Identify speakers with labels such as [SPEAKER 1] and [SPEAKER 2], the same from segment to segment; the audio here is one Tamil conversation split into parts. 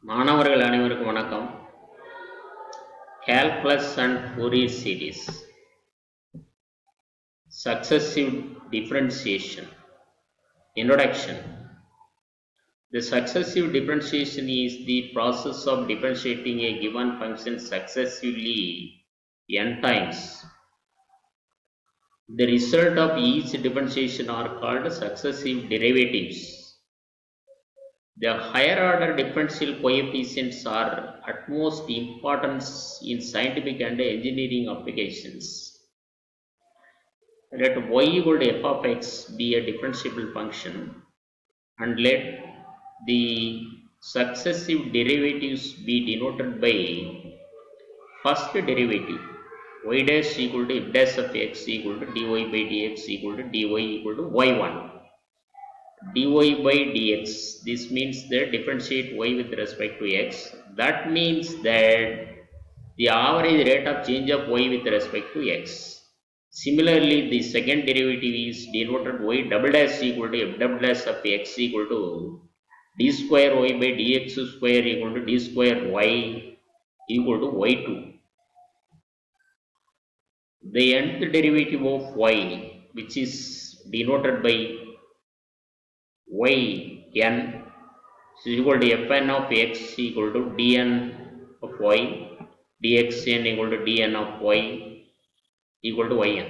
[SPEAKER 1] மாணவர்கள் அனைவருக்கும் வணக்கம். Calculus and Fourier series. Successive differentiation. Introduction. The successive differentiation is the process of differentiating a given function successively n times. The result of each differentiation are called successive derivatives. The higher order differential coefficients are utmost importance in scientific and engineering applications. Let y equal to f of x be a differentiable function and let the successive derivatives be denoted by first derivative y dash equal to f dash of x equal to dy by dx equal to dy equal to y1. dy by dx, this means that differentiate y with respect to x, that means that the average rate of change of y with respect to x. Similarly, the second derivative is denoted y double dash equal to f double dash of x equal to d square y by dx square equal to d square y equal to y2. The nth derivative of y, which is denoted by yn, is equal to fn of x equal to dn of y, dxn equal to dn of y equal to yn.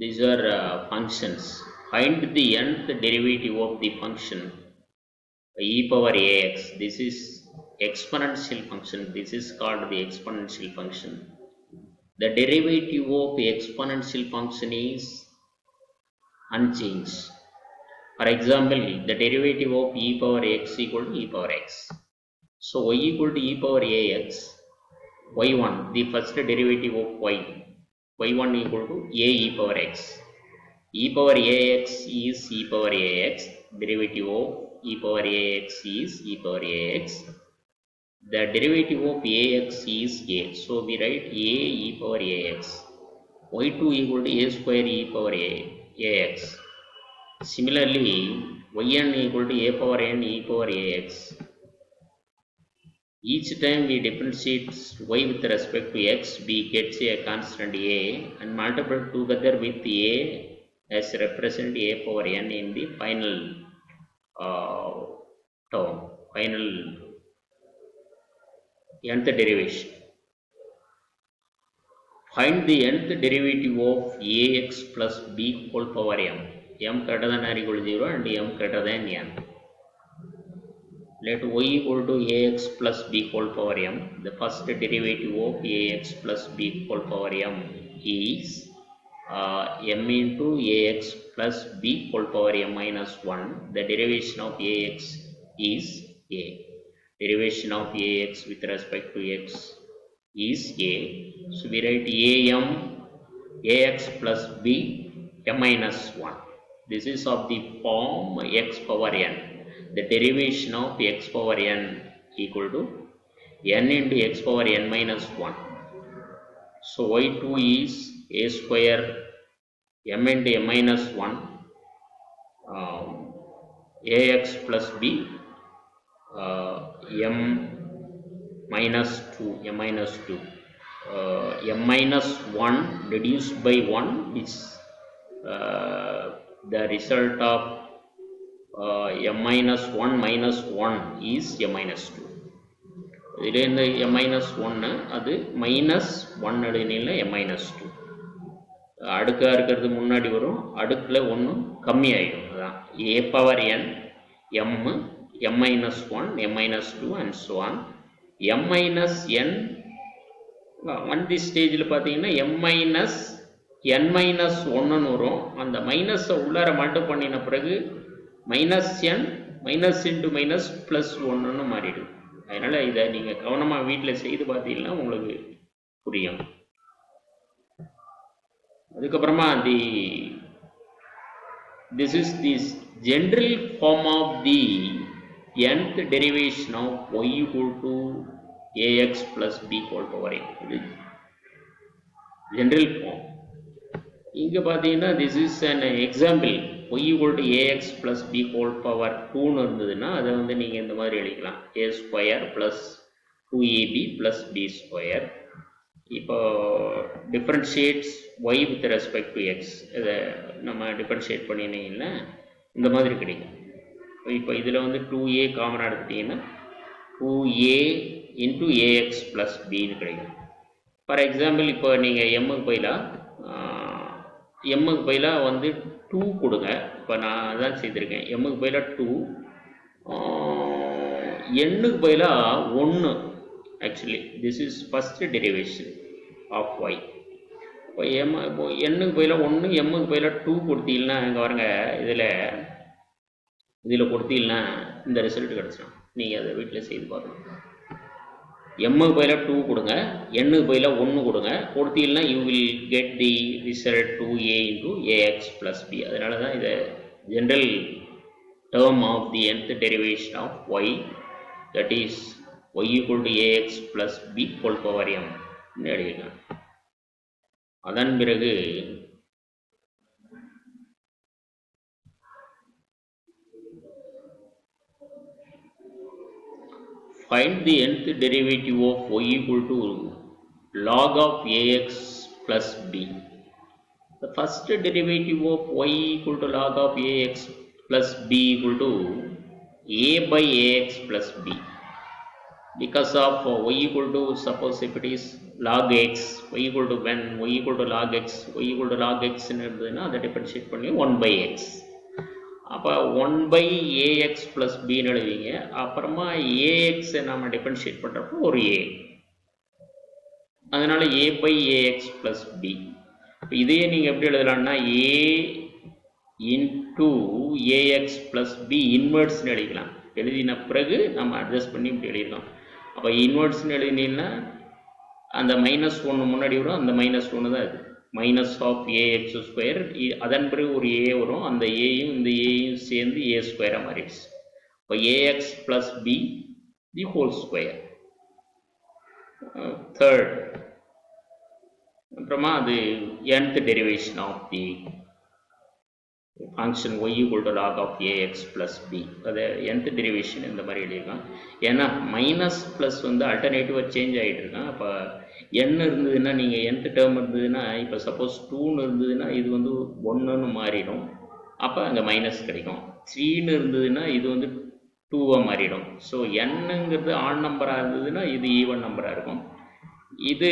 [SPEAKER 1] These are functions. Find the nth derivative of the function e power ax. This is exponential function. This is called the exponential function. The derivative of the exponential function is unchanged. For example, the derivative of e power x equal to e power x. So y equal to e power ax, y1, the first derivative of y, y1 equal to a e power x. E power ax is e power ax, derivative of e power ax is e power ax. The derivative of ax is a, so we write a e power ax. y2 equal to a square e power ax. Similarly, yn equal to a power n e power ax. Each time we differentiate y with respect to x, we get a constant a and multiply together with a as represent a power n in the final term, final nth derivation. Find the nth derivative of ax plus b whole power m greater than or equal to 0 and m greater than n. Let y equal to ax plus b whole power m. The first derivative of ax plus b whole power m is m into ax plus b whole power m minus 1. The derivation of ax is a. Derivation of ax with respect to x is a. So we write am ax plus b m minus 1. This is of the form x power n. The derivation of x power n equal to n into x power n minus 1. So y2 is a square m into m minus 1 ax plus b m minus 2 m minus 2 m minus 1 reduced by 1 is the result of m minus 1 minus 1 is m minus 2. இதில் இந்த m minus 1 அது minus 1 இடைநில m minus 2. அடுக்காக இருக்கிறது முன்னாடி வரும், அடுக்கில் ஒன்று கம்மி ஆகிடும். அதுதான் a power n m m minus 1 m minus 2 and so on. m minus n அந்த ஸ்டேஜில் பார்த்தீங்கன்னா m minus n minus 1ன்னு வரும். அந்த மைனஸை உள்ளார மல்டிப்ளை பண்ணின பிறகு minus n minus into minus plus 1ன்னு மாறிடும். அதனால் இதை நீங்கள் கவனமாக வீட்டில் செய்து பார்த்தீங்கன்னா உங்களுக்கு புரியும். அதுக்கப்புறமா this is the general form of the nth derivation of y equal to ax plus b whole power n. General form. இங்கே பார்த்தீங்கன்னா this is an example y equal to ax plus b whole power 2ன்னு இருந்ததுன்னா அதை வந்து நீங்கள் இந்த மாதிரி எழுதிக்கலாம் a square plus 2ab plus b square. இப்போ differentiates y with respect to X இதை நம்ம டிஃப்ரென்ஷியேட் பண்ணினீங்கன்னா இந்த மாதிரி கிடைக்கும். இப்போ இதில் வந்து 2a காமனாக எடுத்துட்டிங்கன்னா 2a இன்ட்டு ஏஎக்ஸ் ப்ளஸ் பின்னு கிடைக்கும். ஃபார் எக்ஸாம்பிள் இப்போ நீங்கள் எம்முக்கு பதிலாக வந்து 2 கொடுங்க. இப்போ நான் அதான் செய்திருக்கேன். எம்முக்கு பதிலாக 2, எண்ணுக்கு பதிலாக 1. Actually this is first derivation of y. இப்போ எண்ணுக்கு பதிலாக 1, எம்முக்கு பதிலாக 2 கொடுத்தீங்கன்னா இங்கே பாருங்க, இதில் கொடுத்தீங்கன்னா இந்த ரிசல்ட் கிடச்சிடும். நீங்கள் அதை வீட்டில் செய்து பார்க்கணும். எம்முக்கு பதிலாக 2 கொடுங்க, எண்ணுக்கு பதிலாக 1 கொடுங்க, கொடுத்தீங்கன்னா you will get the result 2a into ax plus b. அதனால தான் இதை general term of the nth derivation of y, that is y equal to ax plus b whole power m எழுதிக்கலாம். அதன் பிறகு find the nth derivative of y equal to log of ax plus b. The first derivative of y equal to log of ax plus b equal to a by ax plus b. Because of y equal to, suppose if it is log x, y equal to when y equal to log x, y equal to log x இருந்ததுன்னா அதை டிஃபரன்ஷியேட் பண்ணி 1 by x. அப்போ 1 by ax plus b எழுதிங்க. அப்புறமா ax நம்ம டிஃபரன்ஷியேட் பண்ணுறப்போ ஒரு a, அதனால a by ax plus b. இப்போ இதையே நீங்கள் எப்படி எழுதலாம்னா a into ax plus b இன்வெர்ட்ஸ்னு எழுதிக்கலாம். எழுதின பிறகு நம்ம அட்ஜஸ்ட் பண்ணி இப்படி எழுதிடலாம். அப்போ இன்வெர்ட்ஸ்னு எழுதினீங்கன்னா அந்த -1 முன்னாடி வரும், அந்த -1 தான் இது மைனஸ் ஆஃப் ஏஎக்ஸ் ஸ்கொயர். அதன் பிறகு ஒரு ஏ வரும், அந்த ஏயும் இந்த ஏயும் சேர்ந்து ஏ ஸ்கொயராக மாறிடுச்சு. இப்போ ax plus b the whole square. Third அப்புறமா அது nth derivation of the function y equal to log of ax plus b. அதை nth டெரிவேஷன் இந்த மாதிரி எழுதியிருக்கான். ஏன்னா மைனஸ் ப்ளஸ் வந்து அல்டர்னேட்டிவாக சேஞ்ச் ஆகிட்டு இருக்கான். அப்போ n இருந்ததுன்னா நீங்கள் nth டேர்ம் இருந்ததுன்னா, இப்போ சப்போஸ் 2ன்னு இருந்ததுன்னா இது வந்து 1ன்னு மாறிடும், அப்போ அங்கே மைனஸ் கிடைக்கும். 3ன்னு இருந்ததுன்னா இது வந்து 2வாக மாறிடும். ஸோ என்னங்கிறது ஆட் நம்பராக இருந்ததுன்னா இது ஈவன் நம்பராக இருக்கும், இது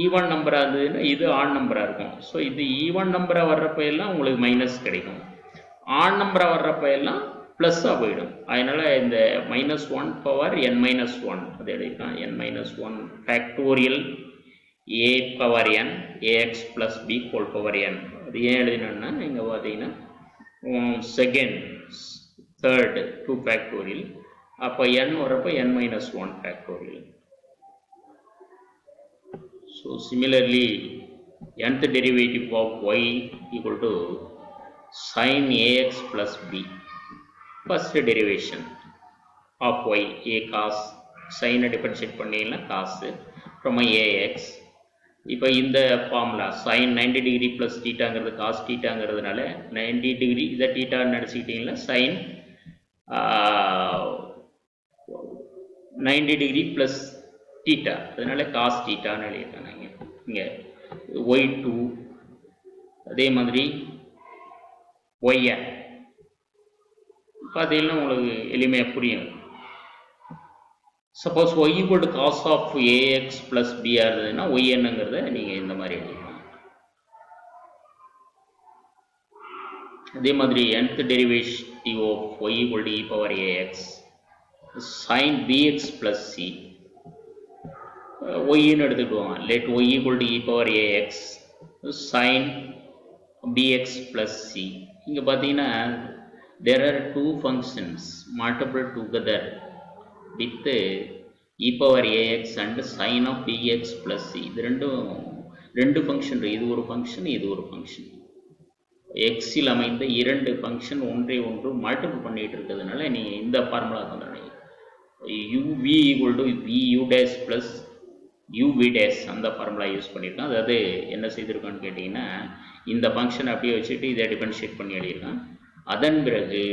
[SPEAKER 1] ஈவன் நம்பராக இருந்ததுன்னா இது ஆட் நம்பராக இருக்கும். ஸோ இது ஈவன் நம்பராக வர்றப்ப எல்லாம் உங்களுக்கு மைனஸ் கிடைக்கும், ஆட் நம்பராக வர்றப்ப எல்லாம் ப்ளஸ்ஸாக போயிடும். அதனால் இந்த -1 பவர் n-1 அது எழுதிக்கலாம். n-1 factorial a power n ax plus b whole power n. அது ஏன் எழுதினோன்னா இங்கே பார்த்தீங்கன்னா செகண்ட் தேர்டு 2 ஃபேக்டோரியல், அப்போ n வரப்போ n-1 factorial. So similarly nth derivative of y equal to sin ax plus b. First derivation of y, a cos sin differentiate பண்ணினா cos from ax. இப்போ இந்த formula sin 90 degree plus thetaங்கிறது cos thetaங்கிறதுனால 90 degree இதை theta நினச்சிக்கிட்டிங்கன்னா sin 90 degree plus theta, அதனால cos thetaன்னு எழுதியிருக்காங்க. இங்கே y2 அதே மாதிரி yn பார்த்தீங்கன்னா உங்களுக்கு எளிமையாக புரியும். Suppose y equal to cos of ax plus b இருந்ததுன்னா ynங்கிறத நீங்கள் இந்த மாதிரி எழுதிக்கலாம். அதே மாதிரி nth derivative of y equal to e power ax sin bx plus c. yன்னு எடுத்துக்குவோம். let y equal to e power ax sin bx plus c. இங்கே பார்த்தீங்கன்னா there are two functions multiplied together with e power ax and sin of bx plus c. இது ரெண்டு ஃபங்க்ஷன், இது ஒரு ஃபங்க்ஷன், இது ஒரு ஃபங்க்ஷன். எக்ஸில் அமைந்த இரண்டு ஃபங்க்ஷன் ஒன்றை ஒன்று மல்டிபிள் பண்ணிட்டு இருக்கிறதுனால நீங்கள் இந்த formula வந்துடுறீங்க. u v equal to v u dash plus u v dash அந்த ஃபார்முலா யூஸ் பண்ணியிருக்கேன். அதாவது என்ன செய்திருக்கோன்னு கேட்டிங்கன்னா, இந்த ஃபங்க்ஷன் அப்படியே வச்சுட்டு இதை டிஃபரன்ஷியேட் பண்ணி எழுதியிருக்கேன். அதன் பிறகு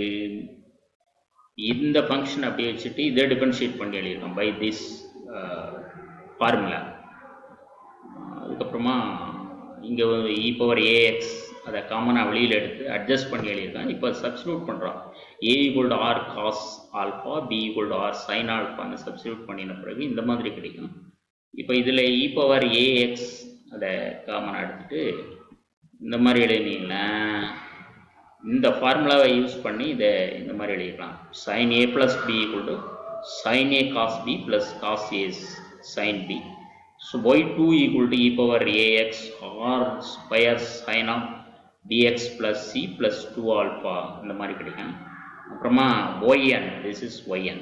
[SPEAKER 1] இந்த ஃபங்க்ஷன் அப்படியே வச்சுட்டு இதை டிஃபரன்ஷியேட் பண்ணி எழுதியிருக்கோம் பை திஸ் ஃபார்முலா. அதுக்கப்புறமா இங்கே இ பவர் ஏஎக்ஸ் அதை காமனாக வெளியில் எடுத்து அட்ஜஸ்ட் பண்ணி எழுதியிருக்கேன். இப்போ சப்ஸ்டியூட் பண்ணுறோம். A equal to R cos alpha, B equal to R sine ஆல்ஃபான்னு சப்ஸ்டியூட் பண்ணின பிறகு இந்த மாதிரி கிடைக்கும். இப்போ இதில் இ பவர் ஏஎக்ஸ் அதை காமனாக எடுத்துகிட்டு இந்த மாதிரி எழுதினீங்கன்னா இந்த ஃபார்முலாவை யூஸ் பண்ணி இதை இந்த மாதிரி எழுதிக்கலாம். Sine a plus b equal to sine a cos b plus cos a sine b. So y2 equal to e power ax or square sin of bx plus c plus 2 alpha இந்த மாதிரி கிடைக்கும். அப்புறமா yn, this is yn,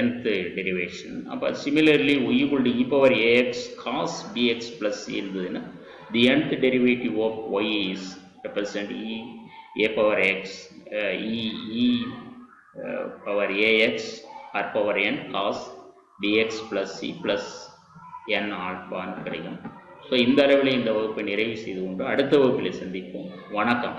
[SPEAKER 1] nth derivation. அப்போ similarly y equal to e power ax cos bx plus c இருந்ததுன்னா the nth derivative of y is represent a power x e power ax or power n cos bx plus c plus n ஆல்பான்னு கிடைக்கும். ஸோ இந்த அளவில் இந்த வகுப்பை நிறைவு செய்து கொண்டு அடுத்த வகுப்பில் சந்திப்போம். வணக்கம்.